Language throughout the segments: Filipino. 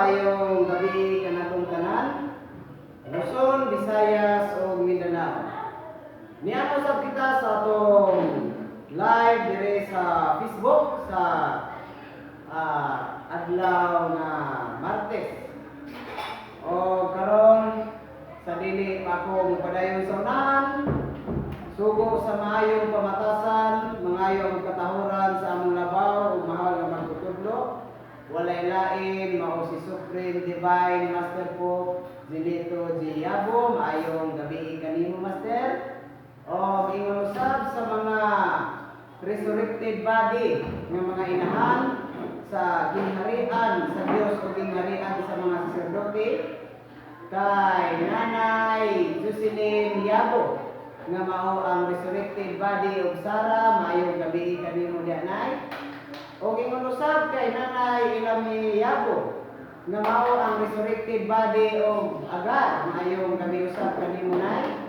maayong gabi kanatong tanan. Luzon, Visayas ug Mindanao. Niadto sab kita sa atong live dire sa Facebook sa adlaw na Martes. O karon sa dili pa ako mupadayon sa unahan, sugo sa maayong pamatasan, mangayong katahuran sa among labaw ug mahal nga magtutudlo. Walay lain mao si Supreme Divine Master po Zilito Giabo. Maayong gabi kanimo Master. O ingon usab sa mga resurrected body ng mga inahan sa gingharian sa Dios o gingharian sa mga saserdote kay Nanay Jocelyn Yabo nga mao ang resurrected body of Sarah. Maayong gabi kanimo dianay. O ingon usab kay Nanay Ilami Yabo nga mao ang resurrected body of Agar. Maayong gabi usab kanimo nay.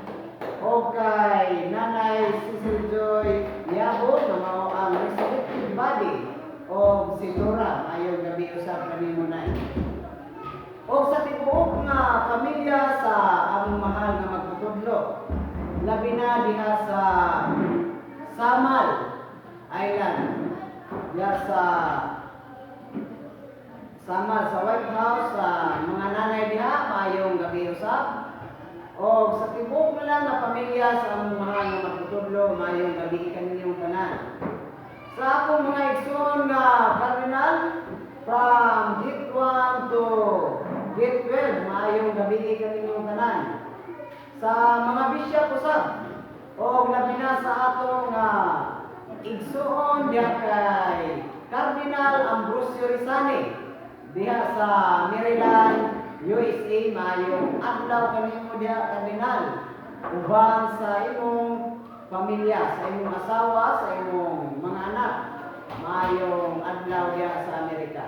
O kay Nanay Cecil Joy Yabo nga mao ang resurrected body of Sidora. Maayong gabi usab kanimo nay. O sa tibuok nga pamilya sa among mahal nga magtutudlo, labi na diha sa Samal Island, diha sa Samal sa White House, sa mga nanay diha, maayong gabi usab. O sa tibuok na lang nga pamilya sa among mahal nga magtutudlo, maayong gabi kaninyong tanan. Sa akong mga igsoon nga cardinal from Gate 1 to Gate 12, maayong gabi kaninyong tanan. Sa mga bishop usab o labi na sa atong igsoon diha kay Cardinal Ambrosio Rizani diha sa Maryland, USA, maayong adlaw kanimo diha Cardinal uban sa imong pamilya, sa imong asawa, sa imong mga anak. Maayong adlaw diha sa Amerika.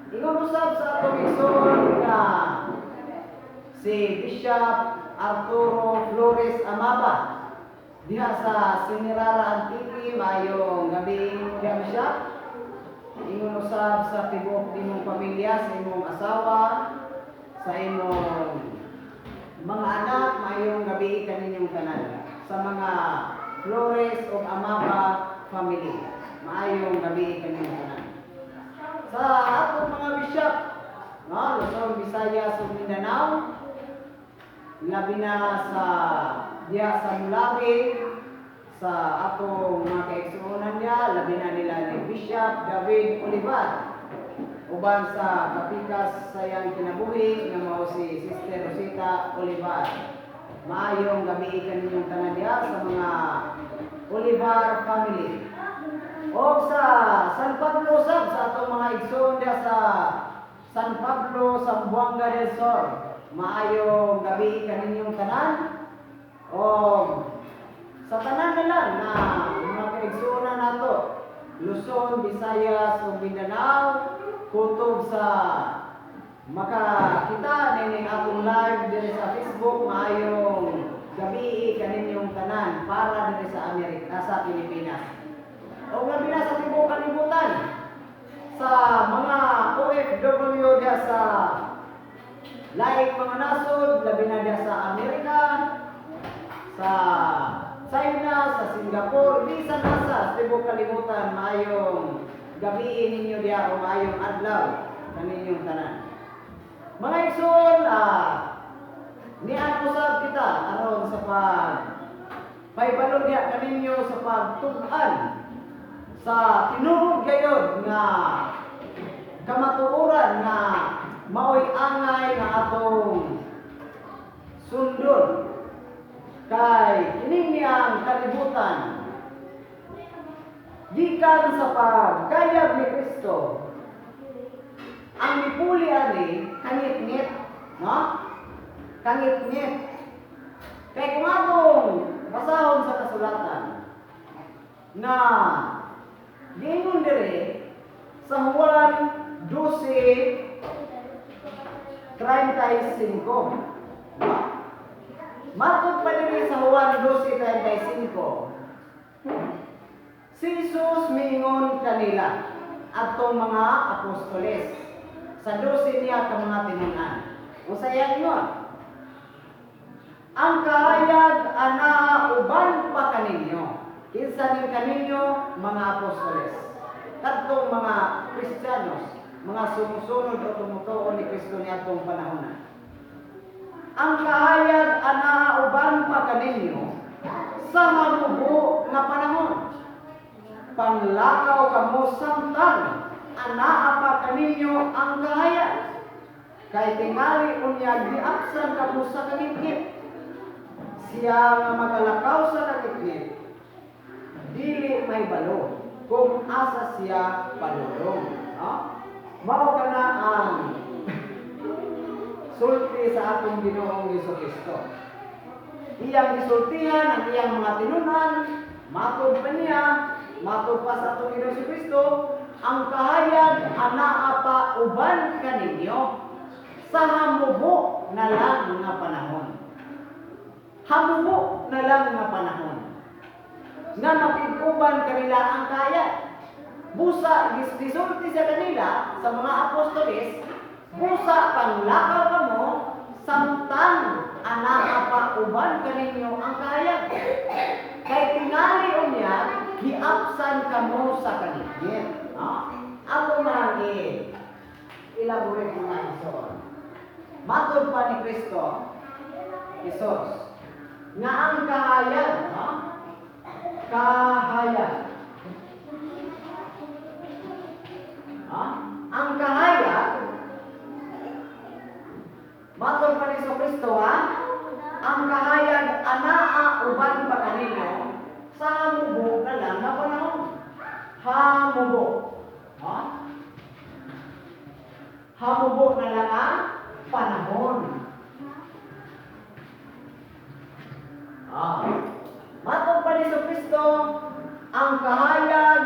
Ingon usab sa atong igsoon nga si Bishop Arturo Flores Amaba diha sa Semirara Antique. Maayong gabi diha siya. Ingon usab sa tibuok imong pamilya, sa imong asawa, sa imong mga anak. Maayong gabi kaninyong tanan. Sa mga Flores o Amaba family, maayong gabi kaninyong tanan. Sa atong mga bishop Luzon, Visayas ug Mindanao, labi na sa diya sa Mulawi, sa atong mga kaigsuonan niya, labi na nila ni Bishop David Olivar uban sa kapikas sayang kinabuhi nga mao si Sister Rosita Olivar. Maayong gabi kaninyong tanan diya sa mga Olivar family. O sa San Pablo sab, sa atong mga igsoon diya sa San Pablo, Zamboanga del Sur, maayong gabi kaninyong tanan. O sa tanan na lang na mga kaigsuonan nato, Luzon, Visayas ug Mindanao, kutob sa makakita nining atong live dire sa Facebook, maayong gabi kaninyong tanan para dire sa Amerika, sa Pilipinas. O labi na sa tibuok kalibutan, sa mga OFW diya sa laik mga nasod, labi na diya sa Amerika, sa China, sa Singapore, di sa nasa tibuok kalibutan. Maayong gabi ninyo diya o maayong adlaw kaninyong tanan. Mga igsoon, niadusab kita aron sa paybalon diya kaninyo sa pagtug-an sa tinuod gayud nga kamatuoran nga maoy angay nga atong sundon kay kining niyang kalibutan gikan sa paggayab ni Kristo. Ang mipuli ani kangit-ngit, no? Kangit-ngit. Kay kung atong basahon sa kasulatan na giingon dire sa Juan 12:35. Matod pa dire sa Juan 12:35. Si Jesus mingon kanila atong mga apostoles sa 12 niya ka mga tinunan. Usayan mo. Ang kahayag ana uban pa kaninyo. Kinsa ning kaninyo mga apostoles. Kadtong mga Kristiyanos, mga sumusunod o tumutuo ni Kristo niadtong panahon. Ang kahayag ana uban pa kaninyo sa marubo nga panahon. Panglakaw kamo samtang anaa pa kaninyo ang kahayag. Kay tingali unya giapsan kamo sa kagitgit. Siya nga magalakaw sa kagitgit, dili may balo kung asa siya padulong. No? Mao kana ang sulti sa atong Ginoong Jesucristo. Iyang gisultihan ang iyang mga tinunan, matod pa niya, matod pa sa atong Ginoong Jesucristo, ang kahayag anaa pa uban kaninyo sa hamubo na lang nga panahon. Hamubo na lang nga panahon. Nga makiguban kanila ang kahayag. Busa, gisulti sa kanila, sa mga apostoles, busa panglakaw kamo, samtang anaa pa uban kaninyo ang kahayag. Kay tingali unya, giapsan kamo sa kaligid. Ako man elaborate mga ison. Matod pa ni Kristo, Jesus, nga ang kahayag, kahayag. Ang kahayag, matod pa ni Kristo, ang kahayag anaa uban pa kaninyo sa hamubo na lang na panahon. Hamubo. Hamubo na lang ang panahon. Matod pa ni Kristo, ang kahayag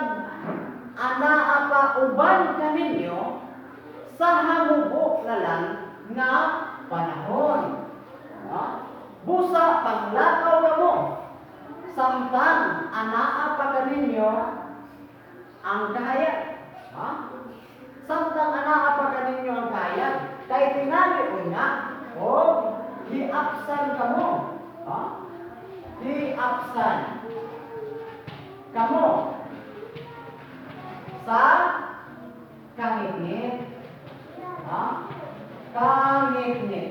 anaa pa uban kaninyo sa hamubo na lang nga panahon. Busa panglakaw kamo, samtang anaa pa kaninyo ang kahayag. Samtang anaa pa kaninyo ang kahayag, kay tingali unya o hiapsan kamo. Hiapsan kamo sa kangitngit. Kangitngit.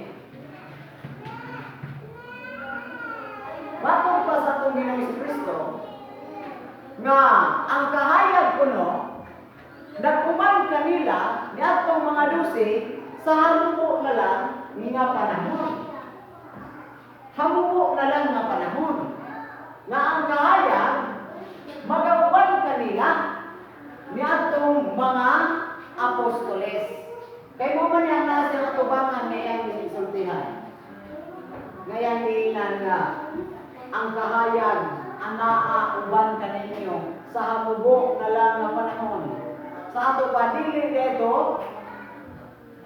Matod pa sa itong Ginoong Kristo, nga ang kahayag kuno, nagkuman kanila ni atong mga 12 sa hamubo na lang nga panahon. Hamubo na lang nga panahon. Nga ang kahayag, magawan kanila ni atong mga apostoles. Kay mo man yan na sa katubangan ngayang isultihan. Ngayon ilan nga, ang kahayag, anaa uban kaninyo sa hamubo na lang nga panahon. Sa ato pa, dili dito,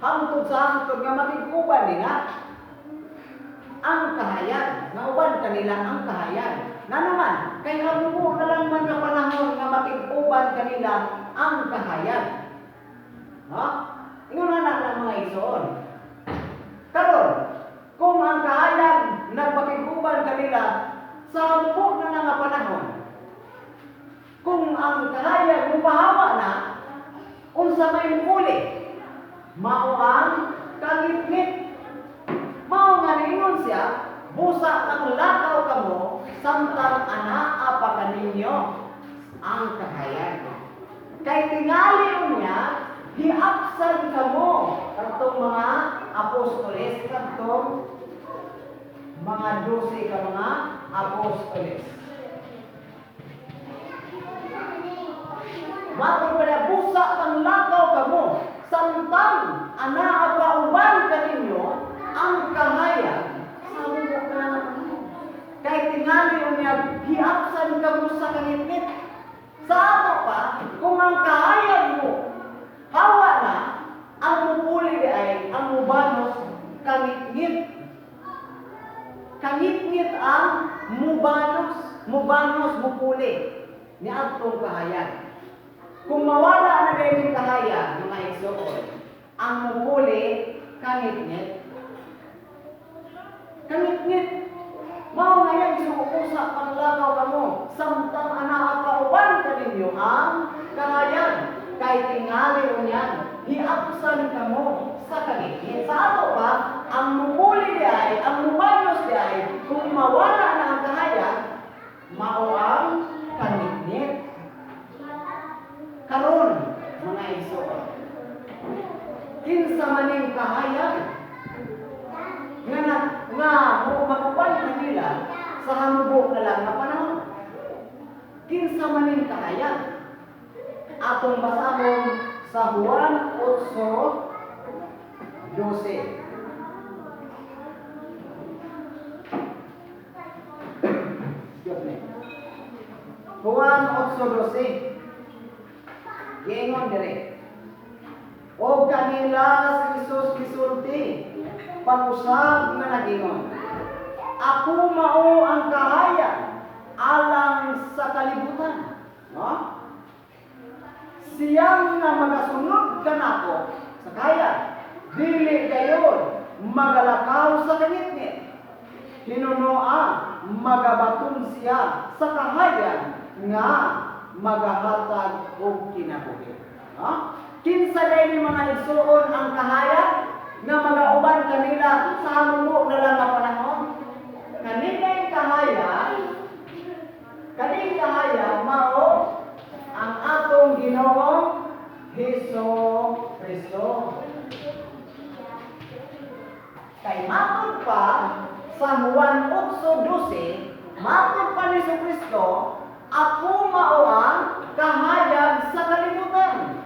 hangtod sa hangtod nga makikuban nila ang kahayag. Nga uban kanila ang kahayag. Na naman, kay hamubo na lang man nga panahon nga makikuban kanila ang kahayag. Ingon na ng mga ison. Karon, kung ang kahayag nagpakikuban kanila sa hamubo na lang nga panahon, kung ang kahayag mupahawa na, unsa may muli, mao ang kangitngit. Mao nga ningon siya, busa ang lakaw kamo, samtang anaa pa kaninyo ang kahayag. Kay tingali unya, hiapsan kamo katong mga apostoles, katong mga 12 ka mga apostoles. Matod pa na busa ang lakaw kamo, samtang anaa pa uban kaninyo ang kahayag sa hamubo na lang. Kay tingali unya, hiapsan kamo sa kangitngit. Sa ato pa, kung ang kahayag mo hawa na, ang mupuli ay ang mubanos kangitngit. Kangitngit ang mubanos mupuli ni atong kahayag. Kung mawala na din yung kahayag, mga igsoon, ang mukuli kangit-ngit. Kangit-ngit. Mao nga yan, isuusa panglakaw kamo. Samtang anak kauban ka ninyo ang kahayan. Kay tingali unyan, hiapsan kamo sa kangit-ngit. Sa ato pa, ang mukuli di ay, ang mubayos di ay, kung mawala na ang kahayan, mao ang kangit-ngit. Karon, mga igsoon, kinsa maning kahayan nga mo makupan kanila sa hamubok na lang na panahon. Kinsa maning kahayan atong basahon sa Juan 8:12. Juan 8:12. Giingon dire. O kanila si Jesus gisulti pag-usab nga nagingon. Ako mao ang kahayan alang sa kalibutan. No? Siyang nga magasunod kanako sa kahayan, dili gayon magalakaw sa kangit-ngit. Hinunoa magabaton siya sa kahayan nga magahatag og kinabuhi. No? Kinsa day ni mga igsoon ang kahayan nga magauban kanila sa hamunggo na lang na panahon? Kaning kahayan mao ang atong Ginoong Hesukristo. Kay matod pa sa Juan 8:12, matod pa ni Hesukristo, ako mao ang kahayan sa kalibutan.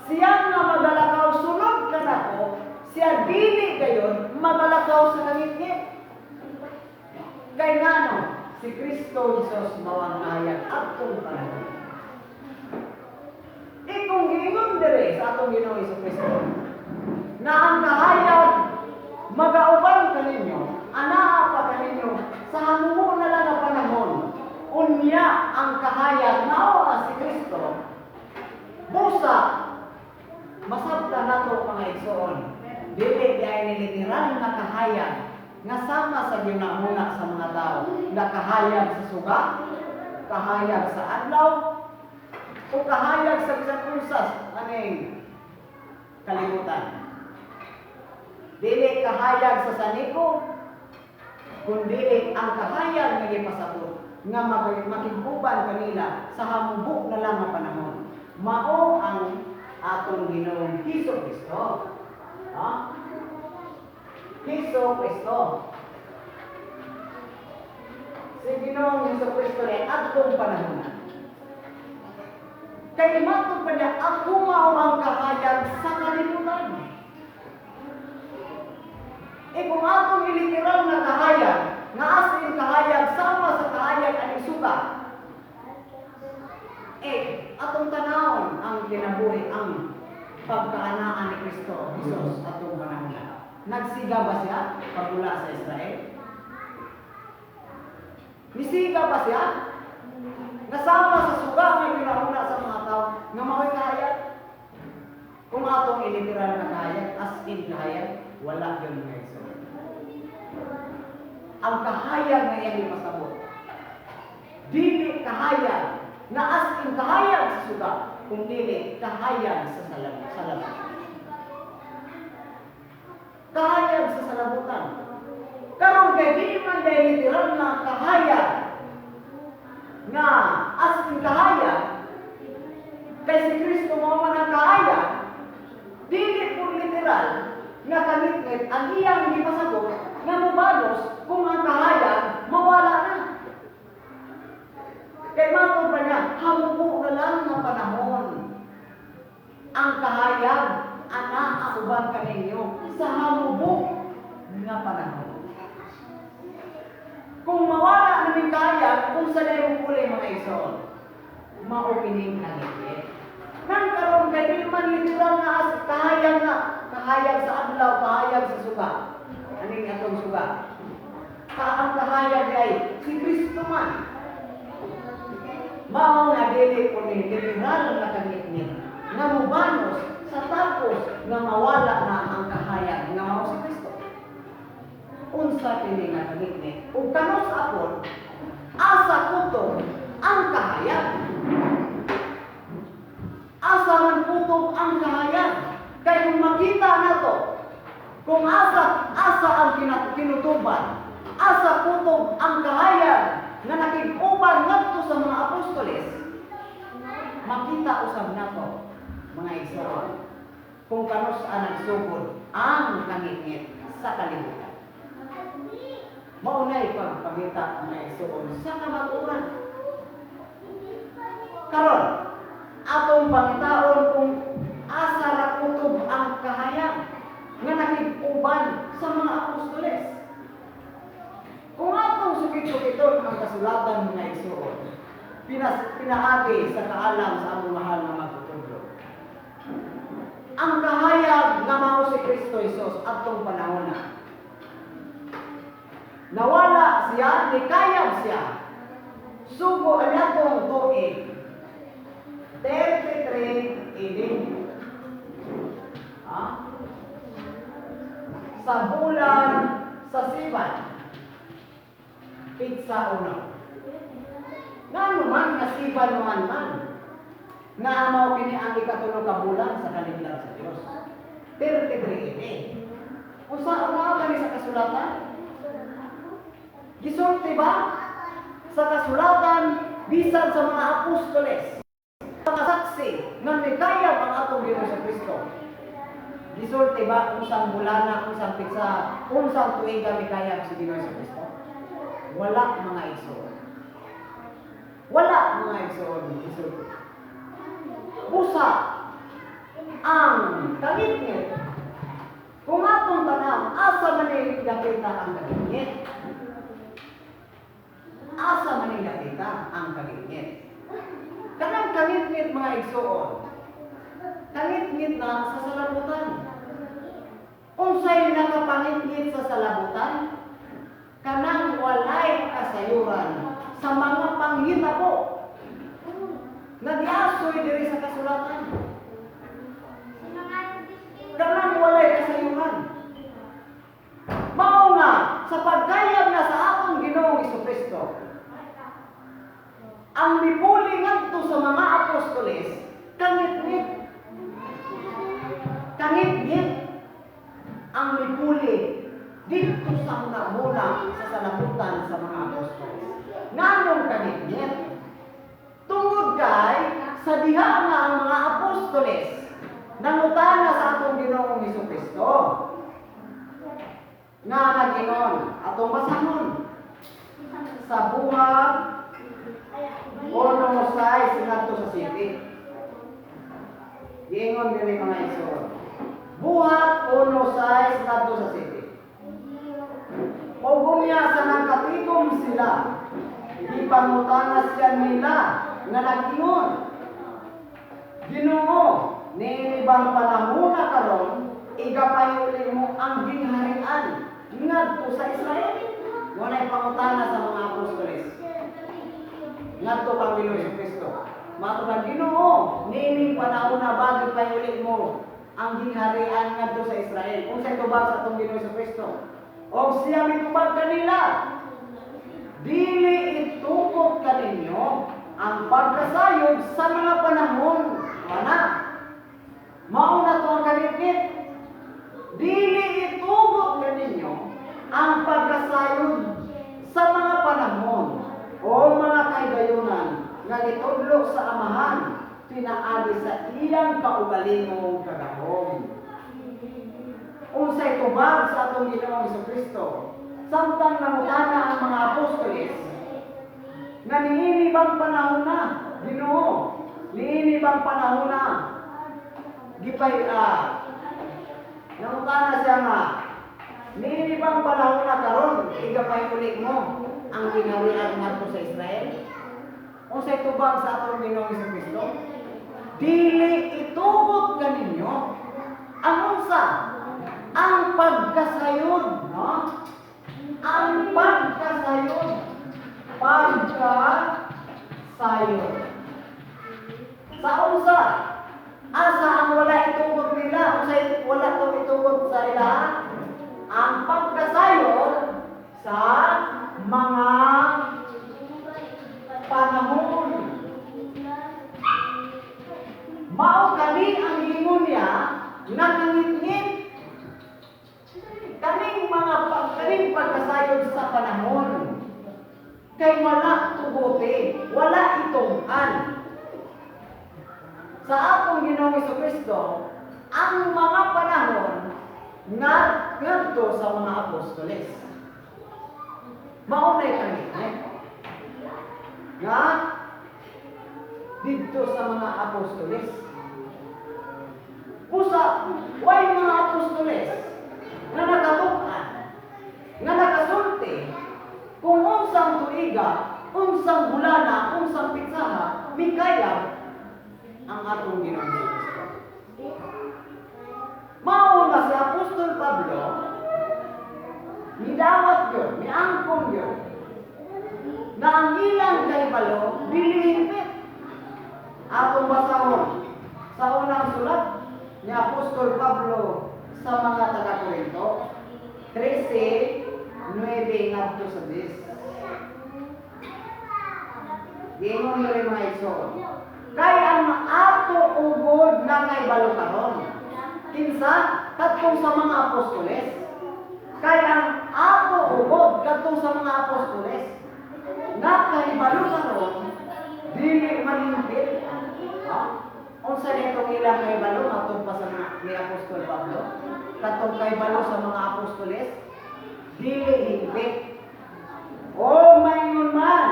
Siya nga magalakaw sunod kanako, siya dili gayon magalakaw sa kangit-ngit. Kay ngano si Kristo Jesus mao ang kahayan atong panahon. Kung giingon dire sa atong Ginoong Hesukristo na ang kahayan magauban kaninyo, anaa pa kaninyo sa hamunggo na lang na panahon. Unya ang kahayan mao ang si Kristo. Busa masabta nato mga igsoon, dili kay ni literal na kahayan nga sama sa ginamuna sa mga tao, na kahayag sa suga, kahayag sa adlaw, o kahayag sa bisan unsas aning kalibutan. Dili kahayag sa saniko, kundi ang kahayag nga gipasabot nga makiguban kanila sa hamubok na lang nga panahon. Mao ang atong Ginoong Hesukristo. Ha? Hesukristo. Si Ginoong Hesukristo ay atong panahon. Kaya matod pa niya, ako mao ang kahayag sa kalibutan. Kung atong iliteral na kahayag, nga asin kahayag sama sa kahayag aning suka, atong tanawon ang kinabuhi ang pagkaanaan ni Kristo Jesus atong panahon. Nagsiga ba siya pagmula sa Israel? Nisiga ba siya? Nasama sa suga nga pinahuna sa mga tao nga mao'y kahayag? Kung atong iliteral na kahayag, as in kahayag, wala yun mga Israel. Ang kahayag na iyang ipasabot, dili kahayag na as in kahayag sa suga, kung dili kahayag sa salabutan. Kahayag sa salabutan. Karon kay di man dahil literal na kahayag nga as in kahayag, kay si Kristo mo man ang kahayag, dili po literal nga kangit-ngit ang iyang ipasabot nga mubalos kung ang kahayag mawala na. Kaya matod pa niya, hamubok na lang ng panahon. Ang kahayag, anak, akuban ka ninyo sa hamubok na panahon. Kung mawala na ng kahayag, kung sa layong kulay mga isoon, maupining kangit-ngit. Nang karoon kayo, di man literal na as kahayag na, kahayag sa adlaw, kahayag sa suga. Aning atong suga. Ang kahayag ay si Kristo man. Mao nga dili ko ni literal na kangit-ngit nga mubanos sa tapos nga mawala na ang kahayag nga mao si Kristo. Unsa kini nga kalikni ug kanos apon asa kutob ang kahayag. Asa man kutob ang kahayag kay kung makita nato kung asa ang kinutuban, asa kutob ang kahayag nga nakig-uban ngadto sa mga apostoles, makita usab nato mga igsoon kung kanos nagsugod ang kangit-ngit sa kalibutan. Maunay pagpangita mga igsoon sa kamatuoran. Karon atong pangitaon kung asa ra kutob ang kahayag nga nakig-uban sa mga apostoles. Kung atong sukit-sukiton ang kasulatan mga igsoon, pinaagi sa kaalam sa among mahal nga magtutudlo. Ang kahayag nga mao si Kristo Jesus atong panahon na. Nawala siya, nikayab siya. Sugo ang atong tuig. 33 AD. Sa bulan sa Sivan. Pizza uno. Nga naman nga Sivan man. Nga amaw kini ang ikatulong ka bulan sa kalendar sa Dios. 33 AD. Usa ang kani sa kasulatan? Gisulti ba sa kasulatan bisan sa mga apostoles? Mga saksi nga nikayab ang atong Ginoo sa Kristo. Gisulti ba unsang bulana, unsang pizza, unsang tuiga mikayab si Ginoo sa Kristo? Wala mga igsoon. Wala mga igsoon gisulti. Busa ang kangit-ngit. Kung atong tanaw, asa man ni nakita ang kangit-ngit? Asa man ni nakita ang kangit-ngit? Kanang kangit-ngit mga igsoon, kangit-ngit na sa salabutan. Unsay nakapangit-ngit sa salabutan? Kanang walay kasayuran sa mga panghitabo. Nag-asoy diri sa kasulatan. Kanang walay kasayuran. Mao nga sa pagkayab na sa atong Ginoong Jesucristo, ang mipuli ngadto sa mga apostoles, kangit-ngit. Kangit-ngit ang mipuli dito sa una-una sa salabutan sa mga apostoles. Nganong kangit-ngit? Tungod kay sa diha nga ang mga apostoles nangutana sa atong Ginoong Jesucristo. Nga nagingon atong basahon sa buhat 1:6 ngadto sa 7. Giingon diri mga igsoon. Buhat 1:6 ngadto sa 7. Pagbunya sa nagkatigom sila, ipangutana siya nila nga nagingon, Ginoo, nilibang panahon na karon, igapayuli mo ang gingharian ngadto sa Israel. Walay pangutana sa mga apostoles. Ngadto kang Ginoo Jesucristo. Matulad Ginoo, nining panahon na bagay payuli mo ang gingharian ngadto sa Israel. Unsay tubag sa atong Ginoo Jesucristo? Og siya mitubag kanila. Dili itubog kaninyo ang pagkasayod sa mga panahon mana. Mao na to ang kangit-ngit. Dili itubog kaninyo ang pagkasayod sa mga panahon o mga kaigayunan nga gitudlo sa amahan pinaagi sa iyang kaugalingong kagahom. Unsay tubag sa atong Ginoong Jesucristo, samtang nangutana ang mga apostoles, nga niini bang panahon na, Ginoo, niini bang panahon na, nangutana siya nga, niini bang panahon na karon, igapay ulit mo ang gingharian ngadto sa Israel? Unsay tubag sa atong Ginoong Jesucristo? Dili itugot kaninyo ang unsa? Ang pagkasayod, no? Ang pagkasayod. Pagkasayod. Sa unsa? Asa ang wala itugot nila, kung wala itong itugot sa ila, ang pagkasayod sa mga panahon. Mao kani ang ingon niya nakangit-ngit kaning pagkasayod sa panahon. Kay wala tugote, wala itugan. Sa atong Ginoong Jesucristo, ang mga panahon ngadto sa mga apostoles. Maunay kangit nga dito sa mga apostoles. Pusa, why mga apostoles na nakabukan, nga nakasulti, kung unsang tuiga, unsang bulana, unsang pitsaha, mikayab ang atong Ginoong Jesucristo. Mao nga si Apostol Pablo, nidawat yun, niangkong yun, na ang ilang kaibalo, dilihipit. Atong basahon sa unang sulat ni Apostol Pablo sa mga taga-Korinto, 13:9 ngadto sa 10. Gingon mo rin mga igsoon. Kaya ang ato ugod na ngay balukaron. Kinsa katong sa mga apostoles. Kaya ang ato ugod katong sa mga apostoles. Na kay balukaron dili manimpit. Unsa nitong ilang kay balo atong pa sa ni Apostol Pablo? Katong kay balo sa mga apostoles dili himpit. O mayon man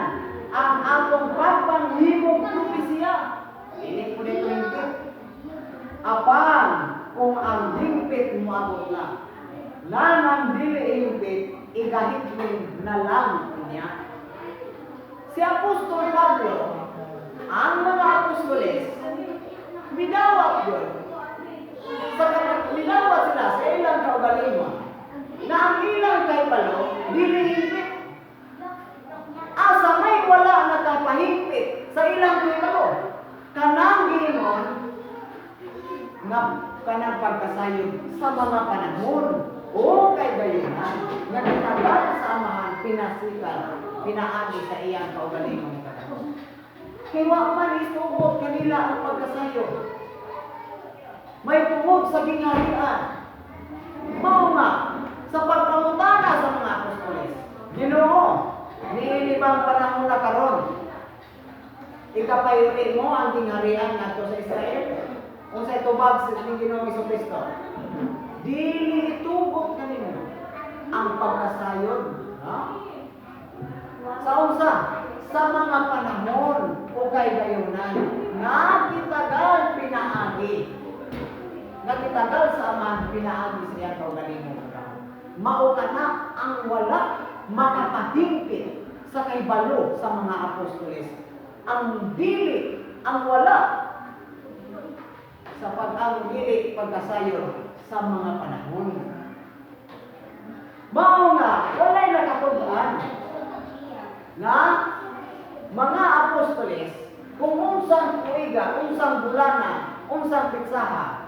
ang atong pagpanghimog propesya. Ini po dito himpit. Apang kung ang himpit mo abot na. Nanang dili himpit, igahit mo na lang niya. Si Apostol Pablo, ang mga apostoles, midawat yun. Midawat sila sa ilang kaugalingon na ang ilang kaibalo, dili himpit. Asa may wala nakapahimpit sa ilang kaibalo. Kanang gingon na kanang pagkasayod sa mga panahon o kay gayunan nga nagtagal sa amahan pinasikan pinaagi sa iyang kaugalingon ng panahon. Kaya man isubot kanila ang pagkasayod. May tungod sa gingharian. Mao nga sa pagpangutana sa mga apostoles. Ginoo, niinibang panahon na karon. Ikapayunin mo ang gingharian ngadto sa Israel. Kung sa itubag sa Ginoong Jesucristo. Dili itubot kanino ang pagkasayod. Ha? Sa unsa? Sa mga panahon o kay gayunan nga kitagal pinaagi. Nga kitagal sa amahan pinaagi sa iyang kaugalingon. Mao kana ang wala makapahimpit sa kaybalo sa mga apostoles. Ang dili, ang wala sa pag-ang dili pagkasayod sa mga panahon. Mao nga walay nakatugan nga mga apostoles kung unsang tuiga, unsang bulana, unsang pitsaha,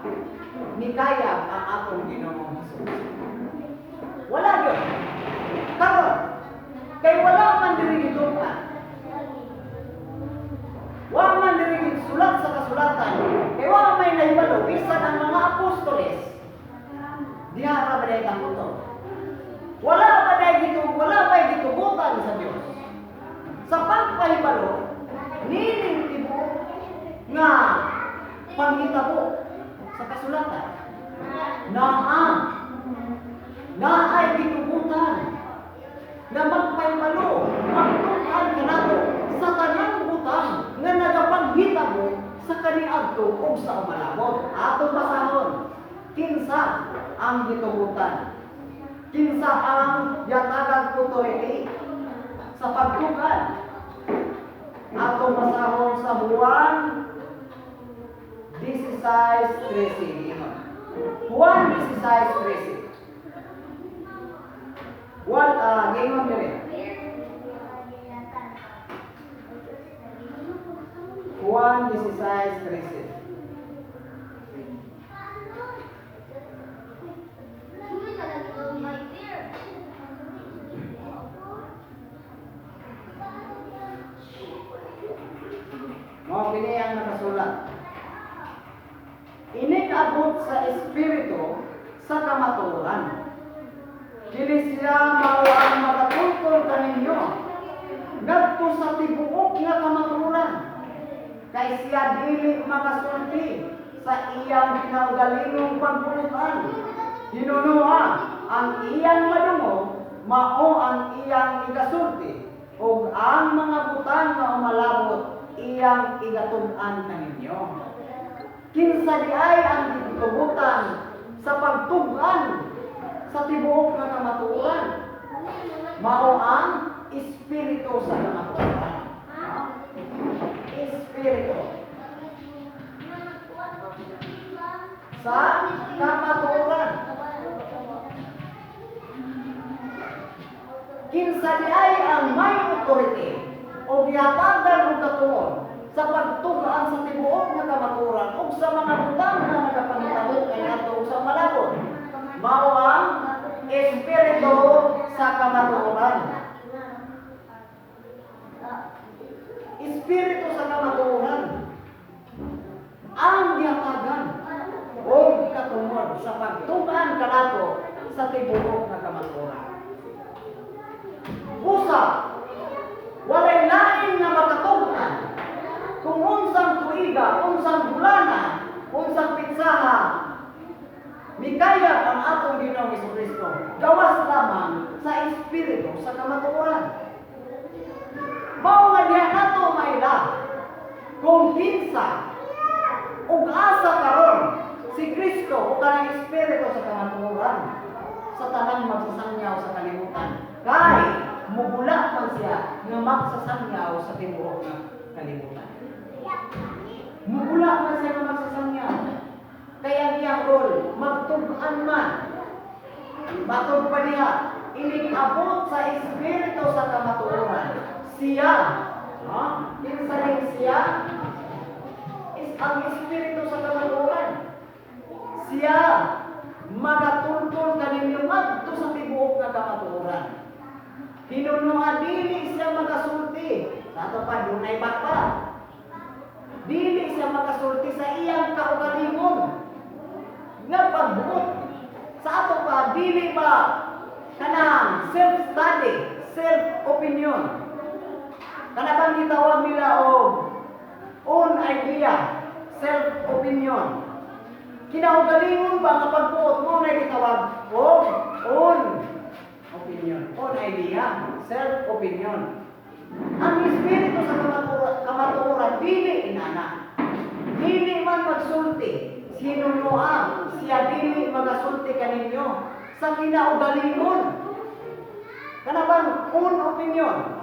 nikayab ang atong Ginoong Hesus. Wala yun. Karon, kay wala man diri gitukan. Wala man diri sulat sa kasulatan. Kay wala may nahibalo bisan ang mga apostoles. Diha ra ba kang uto? Wala pa gitubutan sa Dios. Sa pagpahibalo, nining tibo nga panghitabo sa kasulatan. Na ay gitubutan na magpahibalo, magtukan kanato sa tanang butang nga nagapanghitabo sa kaniadto ug sa umalabot. Atong basahon, kinsa ang gitubutan? Kinsa ang yatagang authority sa pagtukan? Atong basahon sa Juan 16:13. Juan 16:13. Gingon dire. Juan 16:13. nakasulat. Inig-abot sa espiritu sa kamatuoran. Kini siya mao ang magatungkol kaninyo ngadto sa tibuok nga kamatuoran. Kay siya dili makasulti sa iyang pinanggalingong pagpulutan. Hinunoa ang iyang madungo mao ang iyang igasulti ug ang mga butang nga umalabot iyang igatun-an kaninyo. Kinsa di ay ang gitugutan sa pagtug-an sa tibuok nga kamatuoran mao ang espiritu sa kamatuoran. Espiritu sa kamatuoran. Kinsa di ay ang may authority o gihatagan og katuon sa pagtug-an sa tibuok nga kamatuoran ug sa mga butang nga nagapangitabo kaniadto sa malabot mao ang espiritu sa kamatuoran. Espiritu sa kamatuoran ang gihatagan o katungod sa pagtug-an kanato sa tibuok nga kamatuoran. Busa walay lain nga makatug-an kung unsang tuiga, unsang bulana, unsang pitsaha mikayat ang atong Ginoong Jesucristo gawas lamang sa espiritu sa kamatuoran. Mao nga diha nato maila kung kinsa ug asa karon si Kristo o kanang espiritu sa kamatuoran sa tanang magsasangyaw sa kalibutan. Kay mugula man siya nga magsasangyaw sa tibuok nga kalibutan. Mugula man siya nga magsasangyaw. Kaya niyang role, magtug-an man. Matug pa niya, inig-abot sa espiritu sa kamatuoran. Siya, kinsa rin siya? Ang espiritu sa kamatuoran. Siya, magatungtol kaninyo adto sa tibuok nga kamatuoran. Hinunuan dili siya makasulti. Sa ato pa, dunay bata. Dili siya makasulti sa iyang kaugalingon. Nga pagbuot. Sa ato pa, dili ba kanang self-study, self-opinion. Kanabang gitawag nila o own idea, self-opinion. Kinaugalingon ba nga pagbuot mo na gitawag o own opinion, own idea, self-opinion. Ang espiritu sa kamatuoran, dili inana. Dili man magsulti. Sinunuan, siya dili magasulti kaninyo sa kinaugalingon. Kanabang own opinion.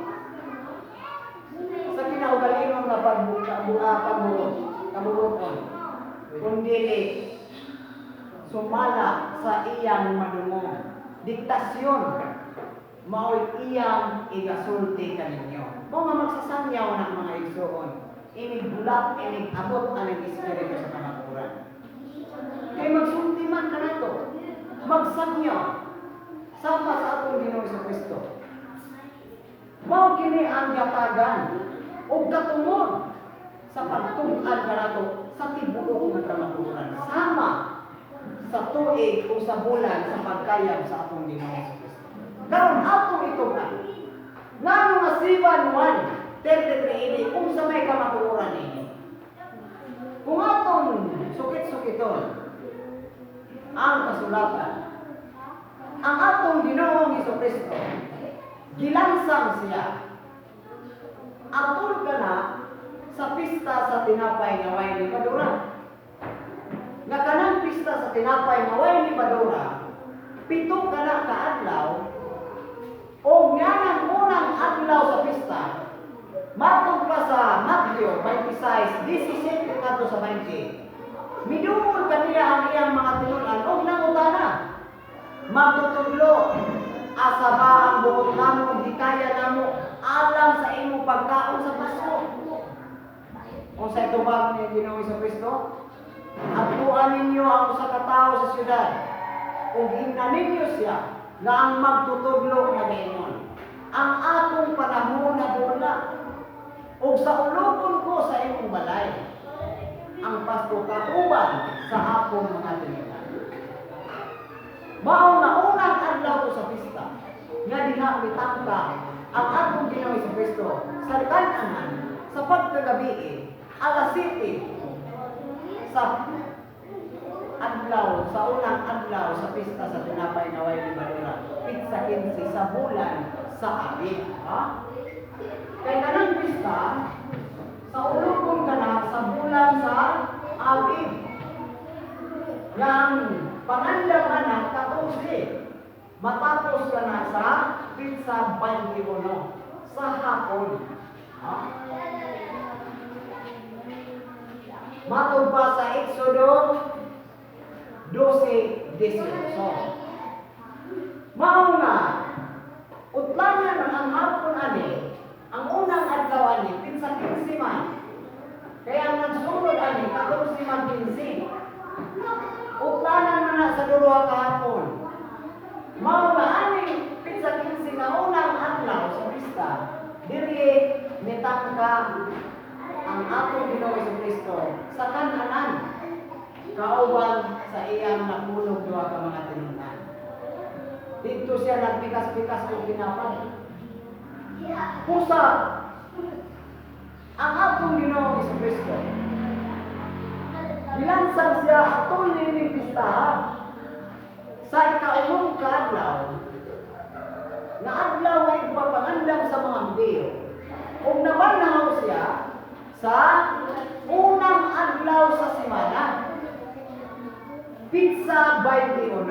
Sa kinaugalingon na pagbuot. Kundi sumala sa iyang madungo. Diktasyon. Mao'y iyang igasulti kaninyo. Kung nga magsasangyaw ng mga igsoon, inigulak, inigabot ang espiritu sa kamatuoran. Kaya magsulti man ka na ito. Magsangyaw. Sama sa atong Ginoong Jesucristo. Mao kini ang gatagan o katungod sa pagtug-an ka na ito sa tibuok nga kamatuoran. Sama sa tuig o sa bulan sa pagkayag sa atong Ginoong Jesucristo. Karon atong ito na. Ngano nga Siban 1:33 kung sa may kamatuoran ini. Kung atong sukit-sukiton ang kasulatan, ang atong Ginoong Jesucristo, gilansang siya. Atol ka na sa pista sa tinapay nga way ni Badura. Nga kanang pista sa tinapay nga way ni Badura, 7 ka na kaadlaw, o nga ng unang adlaw sa pista, matog pa sa Matthew 26:17 kadto sa 20. Midungol kaniya ang iyang mga tinunan o nangutana. Magtutudlo, asa ba ang buot namo, di kaya namo, alam sa imo pagkaon sa pasko. Kung sa itubag ni Ginoong Jesucristo, agtuan ninyo ang usa ka tawo sa syudad, o hingnan ninyo siya na ang magtutudlo na gayon. Ang atong panahon na doon na, o sa ulupon ko sa imong balay, ang Pasko kauban sa akong mga tinidad. Mao nga unang adlaw ko sa pista nga diha mitangka ang atong Ginoong Jesucristo sa kan-anan sa pagkagabi alas 7 sa adlaw sa unang adlaw sa pista sa tinapay na way libadura pizza 15 sa bulan sa Abib. Kay kanang pista sa ulukon kana sa bulan sa Abib. Yang pangandang anak 14 matapos ka na sa pizza 21 sa hapon. Matod pa sa Exodo 12:18. Mao nga utlangan man ang hapon ani, ang unang adlaw ani pinsa 15 man. Kaya ang nagsunod ani 14 man 15. Utlanan man na sa duha ka hapon. Mao nga ani pinsa 15 nga unang adlaw sa pista. Diri mitangka ang atong Ginoong Jesucristo sa kan-anan kauban sa iyang napunog duha ka mga tinungdan. Dito siya nagpikas-pikas kung pinapay. Pusa ang atong Ginoong Jesucristo. Bilansang siya atong nining pistahan sa ikaulong ka adlaw na adlaw ay ipapangandam sa mga Hudyo. Kung nabanaw siya sa unang adlaw sa semana, pizza 21.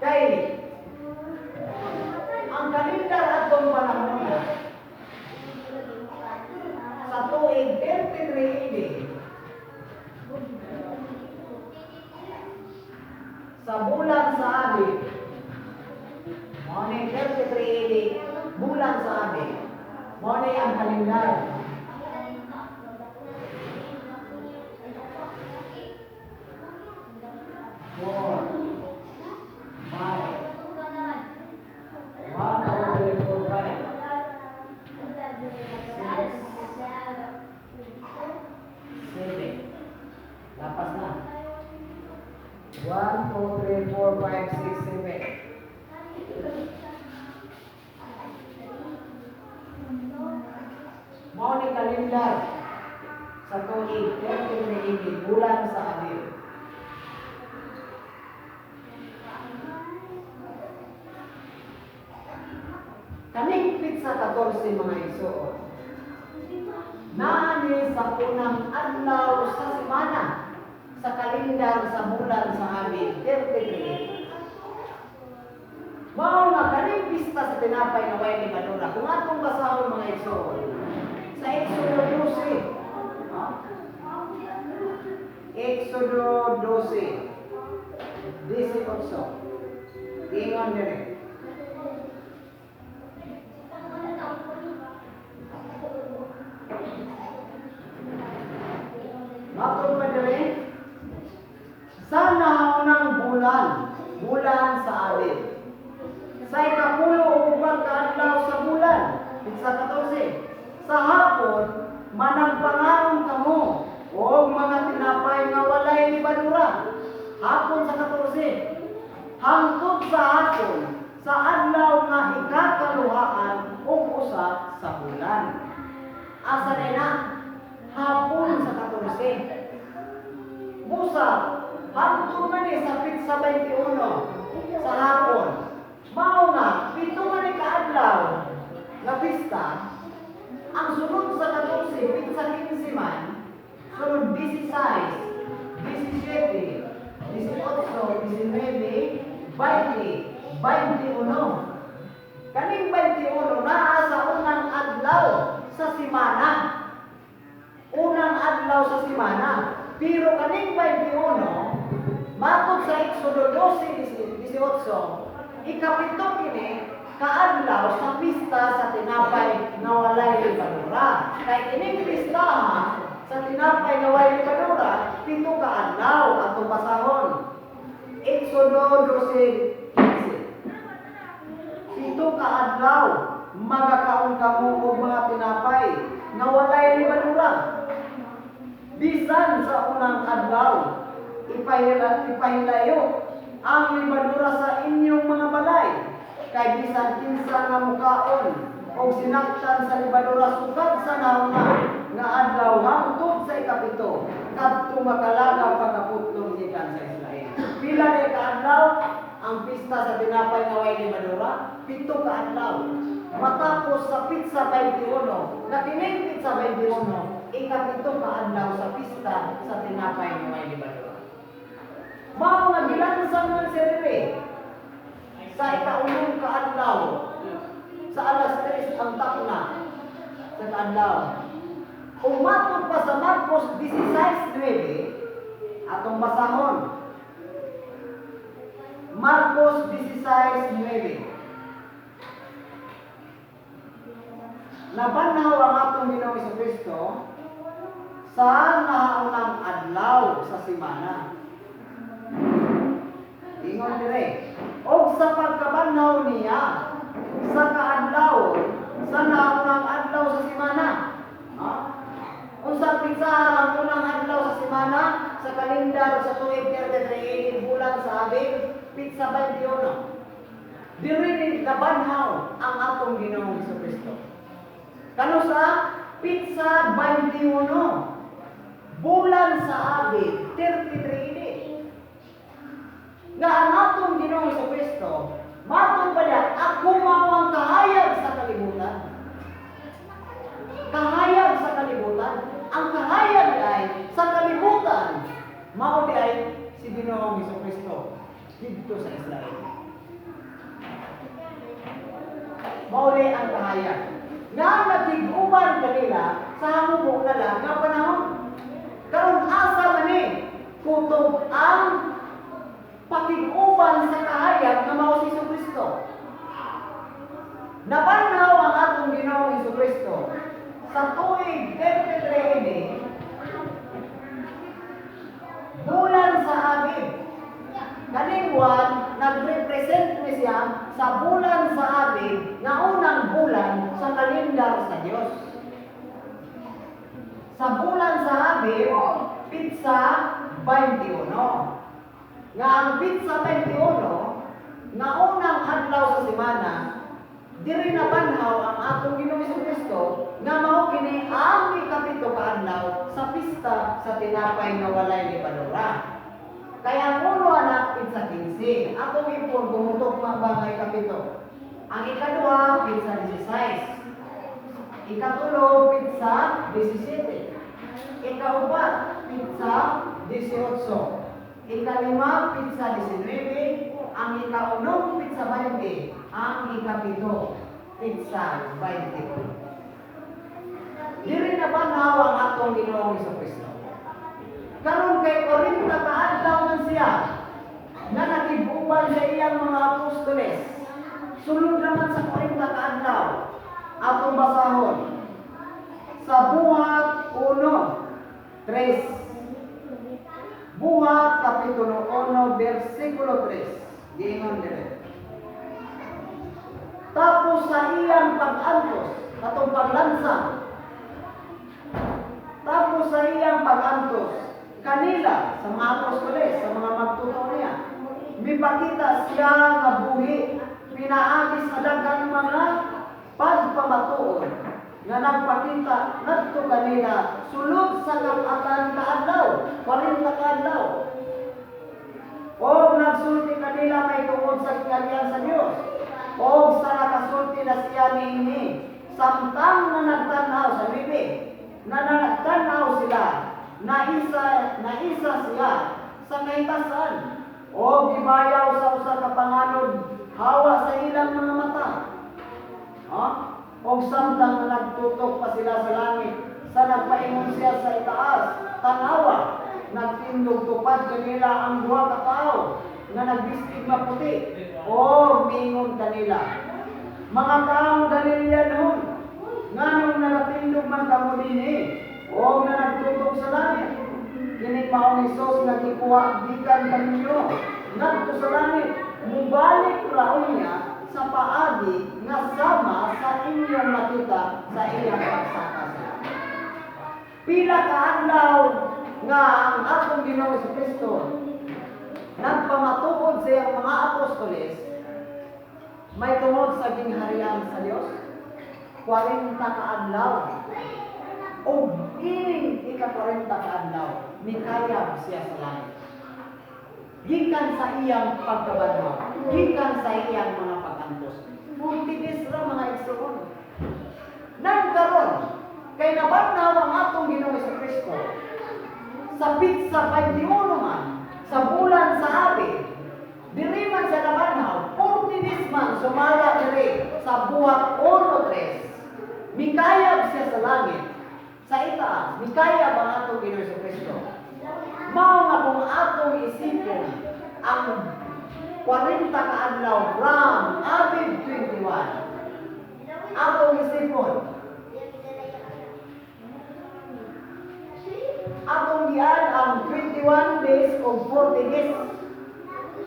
Kay ang kalendar atong panahon sa tuig 33 AD sa bulan sa Abib. Mao ni 33 AD bulan sa Abib. Mao ni ang kalendar. Lapas na. 1, 2, 3, 4, 5, 6, 7. Mao ni kalendar sa tuig 33 bulan sa Abib. Kaning pizza 14 mga igsoon. Naani sa unang adlaw sa semana sa kalendar sa bulan sa Abib 33. Mao nga kaning pista sa tinapay na way libadura. Kung atong basahon mga igsoon sa Exodo 12. Exodo 12. 18. Ingon dire. Matod pa dire sa naunang bulan sa Abib. Sa ikapulo o upat ka adlaw sa bulan, sa 14. Sa hapon, manang pangaron kamo o mga tinapay nga walay libadura. Hapon sa 14. Hangtod sa hapon, sa adlaw nga ikakaluhaan o usa sa bulan. Asa na hapon sa 14. Busa, hangtod man sa pizza 21 sa hapon. Mao nga, pito man ni kaadlaw na pista, ang sunod sa 14, pizza 15 man, sunod 16, 17, 18, 19, 20, 21. Kaning 21 naa sa unang adlaw sa semana. Unang adlaw sa semana. Pero kaning 21, matod sa Exodo 12:18, ikapito kini kaadlaw sa pista sa tinapay na walay libadura. Kay kining pista sa tinapay na walay libadura, pito ka adlaw atong basahon. Exodo 12:15. Pito ka adlaw magakaon kamo og mga tinapay nga walay libadura. Bisan sa unang adlaw, ipahilayo ang libadura sa inyong mga balay, kay bisan kinsa nga mukaon o sinaktan sa libadura sukad sa nauna nga adlaw hangtod sa ikapito, kadto makalagaw pagkaputlong gikan sa Israel. Pila na kaadlaw ang pista sa tinapay nga way libadura? 7 kaadlaw. Matapos sa Pitsa 21, na kining Pitsa 21, ikapito kaadlaw sa pista sa tinapay nga way libadura. Mao nga gilansang man si Rere sa ikaunong kaadlaw sa alas 3 ang takna sa kaadlaw. Umatod pa sa Marcos 16:9 atong basahon. Marcos 16:9. Nabanhaw ang atong Ginoong Jesucristo sa naunang adlaw sa semana. Ingon dire, og sa pagkabanhaw niya sa kaadlaw sa naunang adlaw sa semana. Unsa pizza ang unang adlaw sa semana sa kalendar sa tuig 33 bulan sa Abil, Pitsa 21. Diri nabanhaw ang atong Ginoong Jesucristo. Kano sa Pitsa 21 bulan sa Abil, 33 nga ang atong Ginoong Jesucristo matong ba niya, ako mao ang kahayag sa kalibutan. Kahayag sa kalibutan. Ang kahayag ay sa kalibutan. Mao di ay si Ginoong Jesucristo dito sa Israel. Mao di ang kahayag. Nga nagtiguban kanila sa hamubok na lang nga panahon. Karon asa man ni kutob ang pakiguban sa kahayag nga mao si Jesucristo. Nabanhaw ang atong Ginoong Jesucristo sa tuig 33 bulan sa Abib. Kaning buwan nagrepresent ni siya sa bulan sa Abib nga unang bulan sa kalendar sa Dios. Sa bulan sa Abib, Pitsa 21. Nga ang Pitsa 21 nga unang adlaw sa semana, diri nabanhaw ang atong Ginoong Jesucristo nga mao kini ang ikapito kaadlaw sa pista sa tinapay nga walay libadura. Kaya ang uno anak Pitsa 15, atong ipon gumutok mabangay kapito. Ang ikaduha Pitsa 16. Ikatulo Pitsa 17. Ikaupat Pitsa 18. Ikalima Pitsa 19. Ang ikaunong Pitsa 20. Ang ikapito Pitsa 20. Diri na banhaw ang atong Ginoong Jesucristo. Karon kay 40 kaadlaw man siya na nakibuban sa iyang mga apostoles. Sulod naman sa 40 kaadlaw atong basahon sa Buhat 1:3. Buhat kapitulo 1 bersikulo 3. Giingon dire. Tapos sa iyang pag-antos atong paglansang. Tapos sa iyang pag-antos kanila sa mga apostoles, sa mga magtuturo niya, mipakita siya nga buhi, pinaagis sa daghang mga pagpamatuon nga nagpakita ngadto kanila sulod sa kapatan kaadlaw, 40 kaadlaw. O nagsulti kanila may tungod sa kaliyan sa Dios. O sa nakasulti na siya niini, samtang na nagtanaw sa bibig, na nagtanaw sila, naisa siya sa kahitasan o gibayaw sa usa ka panganod hawa sa ilang mga mata. O samtang nagtutok pa sila sa langit, sa nagpaingon siya sa itaas, tanawa, nagtindog tupad kanila ang duha ka tao nga nagbistig nga puti o mingon kanila. Mga taong Galileanon, nganong nagatindog man kamo dinhi o nga nagtutok sa langit. Kini mao ni Hesus nga gikuha gikan kaninyo ngadto sa langit, mubalik raon niya sa paagi nga sama sa inyong nakita sa iyang pagsaka. Pila ka adlaw nga ang atong Ginoo si Kristo nagpamatuod sa iyang mga apostoles may tungod sa gingharian sa Dios. 40 ka adlaw. O ining ika-40 ka adlaw, mikayab siya sa langit. Gikan sa iyang pagkabanhaw, gikan sa iyang mga pag-antos. 40 days ra mga igsoon. Nagkaroon kay nabanhaw ang atong Ginoo sa Kristo sa pitsa 21 man sa bulan sa Abil. Dili man sa nabanhaw 40 days man sumala diri sa buhat 1-3. Mikayab siya sa langit. Sa itaas, mikayab ang atong Ginoo sa Kristo. Mao nga kung atong isipon ang 40 ka adlaw from Abil 21. Atong isipon atong giad ang 21 days o 40 days.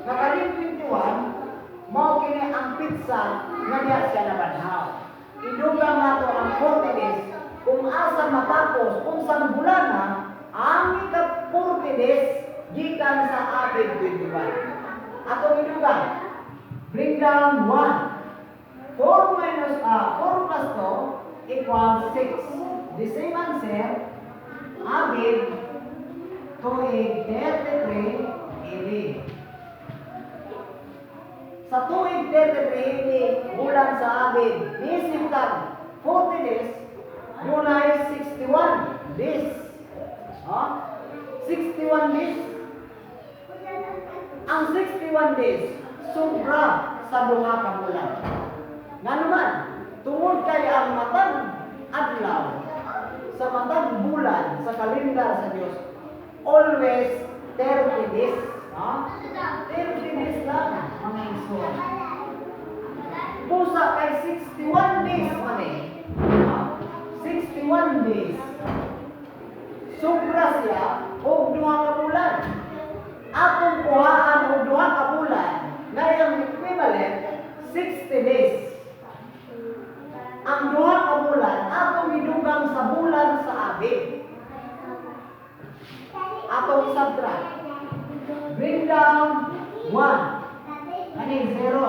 Nakalim 21, mao kini ang pitsa nga diha siya nabanhaw. Idugang nato ang 40 days kung asa matapos unsang bulan na ang ika-40 days gikan sa Abil 21. Atong idugang bring down 1. 4 plus 2 equals 6. The same answer. Abil tuig 33 AD. Sa tuig 33 AD, bulan sa Abil, nisiptag 40 days, dunay 61 days. 61 days. Ang 61 days, sobra sa duha ka bulan. Nga naman, tungod kay ang matag adlaw sa matag bulan sa kalendar sa Dios, always 30 days. 30 days lang, mga igsoon. Busa kay 61 days man 61 days. Sobra siya o duha ka bulan. Atong kuhaan o duha ka bulan, ngayong equivalent 60 days. Ang duha ka bulan, atong idugang sa bulan sa Abil. Atong isabtra. Bring down 1. Ano 0?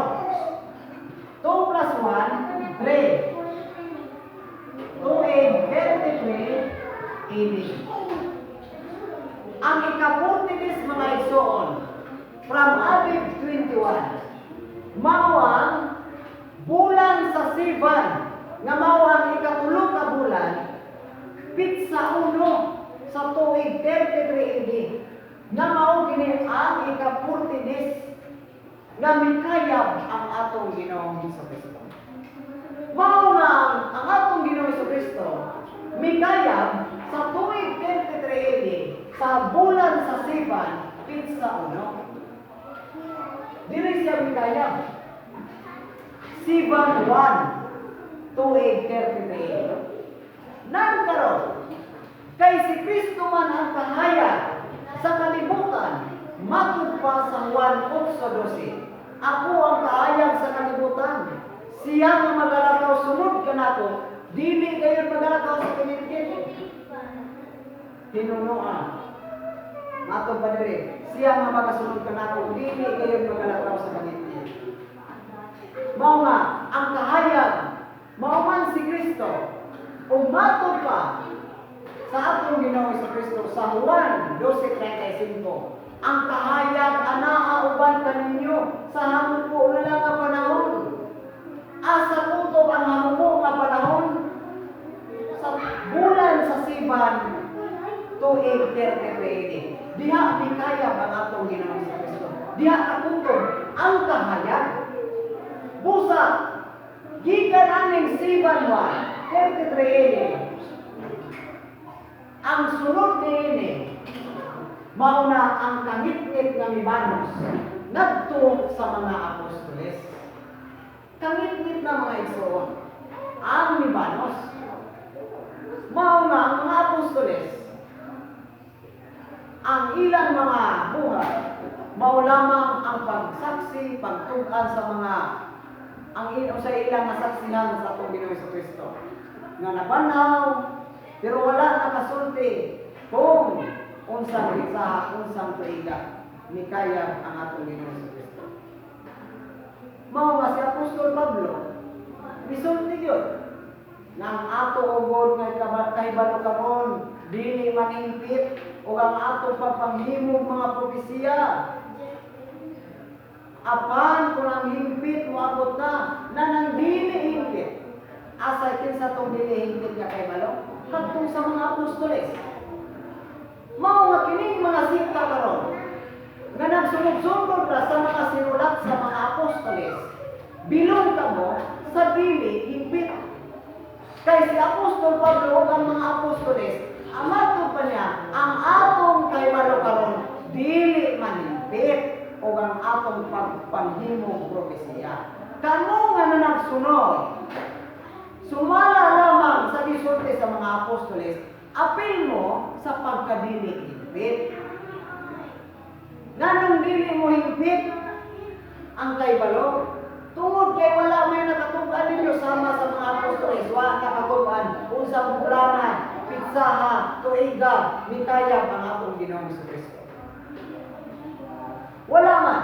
2 plus 1, 3. 2 8, 33, 80. Ang ika-40 days mga igsoon, from Abil 21, mawang bulan sa Sivan, nga mawang ikatulong ka bulan, pitsa 1 sa tuig 33 AD, nga mao kini ang ika-40 days nga mikayab ang atong Ginoong Jesucristo. Mao nga ang atong Ginoong Jesucristo mikayab sa tuig 33 AD sa bulan sa Sivan, pitsa 1. Dili siya mikayab. Sivan 1, tuig 33. Nagkaroon kay si Kristo man ang kahayag sa kalibutan, matud pa sa Juan 8:12. Ako ang kahayag sa kalibutan. Siya nga magalakaw sunod kanako, dili kayo magalakaw sa kinikin. Tinunuan. Matud pa diri. Siya nga magasunod kanako, dili kayo magalakaw sa kinikin. Mao nga ang kahayag, mao man si Kristo. Umatod pa sa atong Ginoo sa Kristo sa Juan 12:35. Ang kahayag anaa uban kaninyo sa hamuko na lang nga panahon. Asa kutob ang hamuko nga panahon sa bulan sa Sivan tuig 33. Diha mikayab ang atong Ginoo sa Kristo. Diha kakutob ang kahayag. Busa gikan aning Sivan 1 33. Ang sunod niini, mauna ang kangit-ngit nga mibanos ngadto sa mga apostoles. Kangit-ngit na mga igsoon, ang mibanos. Mauna ang mga apostoles, ang ilang mga buhay, mao lamang ang pagsaksi, pagtugan sa mga ang sa ilang nasaksihan sa atong Ginoo sa Kristo. Nga nabanhaw Pero wala nakasulti kung unsang isa, unsang tuiga ni kaya ang atong Ginoong Kristo. Mao nga si Apostol Pablo, misulti gyud nang ato ugod nga kahibalo karon dili maningpit o ang ato pagpanghimog mga propesiya. Apan kung ang hingpit moabot na nang dili hingpit, asa kinsa tong dili hingpit nga kahibalo? Kadtong sa mga apostoles. Mao nga kining mga sikta karon nga nagsunod-sunod ra sa mga sinulat sa mga apostoles, bilong kamo sa dili hingpit. Kay si Apostol Pablo ug ang mga apostoles, amato pa niya ang atong kahibalo karon dili man hingpit o ang atong pagpanghimong propesiya. Kano nga na nagsunod? Sumala lamang sa gisulti sa mga apostoles, apil mo sa pagkadili hingpit. Nganong dili mo hingpit ang kaibalo? Tungod kay wala may nakatugan ninyo sama sa mga apostoles, wala nakatugan, unsang bulanan, pitsaha, tuiga, mikaya ang atong Ginoong Kristo. Wala man.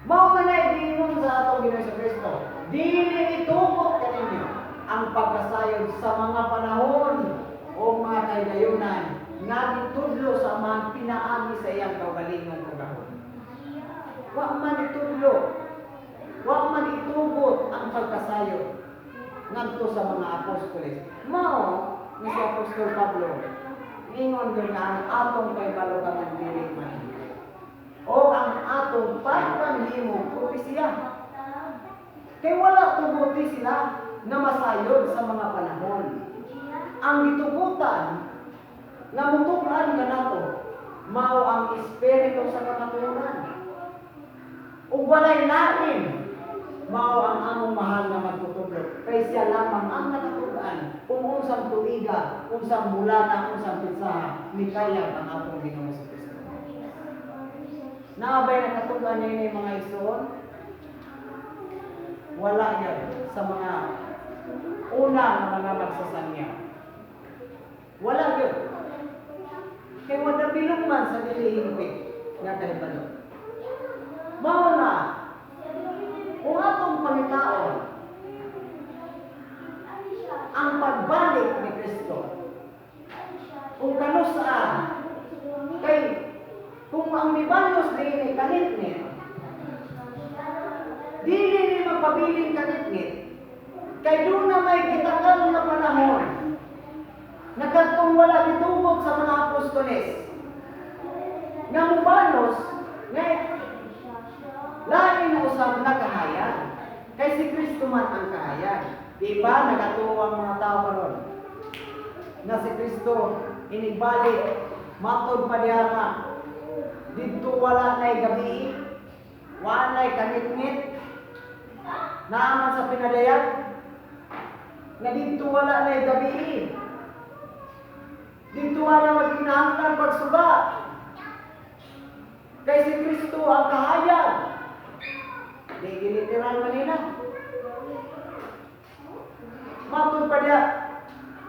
Mao man ay diingon sa atong Ginoong Kristo. Dili itugot kaninyo ang pagkasayod sa mga panahon o mga kaylayunan nga gitudlo sa mga pinaagi sa iyang kaugalingon ug gahom. Wa man itudlo, wa man itugot ang pagkasayod ngadto sa mga apostoles. Mao ni si Apostol Pablo ingon gyud nga ang atong kahibalo karon dili man o ang atong pagpanghimong propesiya. Kay wala tuguti sila na masayod sa mga panahon. Ang gitugutan na mutuklan ka nato, mao ang espiritu sa kamatuoran. Ug walay lain, mao ang among mahal na magtutudlo. Kay siya lamang ang nakatugan kung unsang tuiga, unsang bulana, unsang pitsaha, ni kaya ang atong Ginoong Kristo. Naabay nakatugan niya yung mga isuon? Wala yan sa mga unang mga magsasanya. Wala yun. Kaya wala bilong man sa nilihingpit nga kahibalo. Mao na, kung atong pangitaon ang pagbalik ni Kristo, kung kano saan, kay kung ang mibalos din ay kanitnit, dili ni magpabiling kanitnit, kay doon na may gitagal na panahon, nagkatong wala ditubog sa mga apostoles, nga mubalos, nga lain na usap na kahayan, kay si Kristo man ang kahayan. Diba, nagatuwang mga tao karon na si Kristo inigbalik, matod pa diha nga, dito wala na'y gabi, wala na'y kanitngit, naaman sa pinadayag, na dito wala na'y gabi, dito wala magkinahanglan pagsuga, kay si Kristo ang kahayan, di literal manina. Matod pa diya,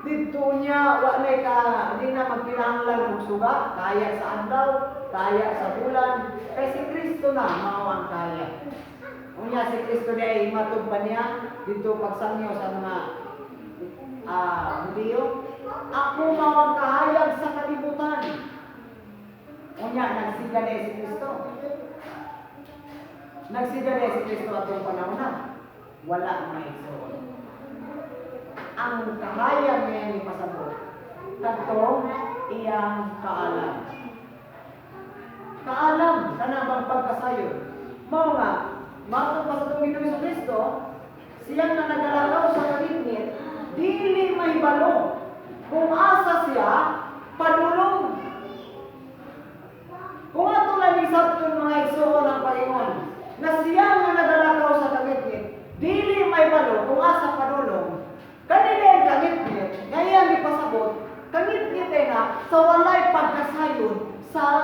dito niya, wala ka, hindi na magkinahanglan ng suga, kaya sa adlaw, kaya sa bulan, kay si Kristo na, mao ang kaya. Unya si Kristo niya ay matod pa niya, dito pagsangyo sa mga Hudiyo, ako mao ang kahayag sa kalibutan. Unya, nagsiga na si Kristo. Nagsiga na si Kristo atong panahon na, wala may isuon. Ang kahayag niya ni pasabot, katong iyang kaalam. Kaalam, kanabang pagkasayod. Mao nga, matod pa sa Ginoong Kristo, siyang na nagalakaw sa kanitngit, dili may balo. Kung asa siya, padulong. Kung ato lang isabton mga igsoon ng Panginoon, na siyang na nagalakaw sa kanitngit, dili may balo, kung asa padulong. Kanina yung kanitngit, ngayon ipasabot, kanitngit na sa walay pagkasayod sa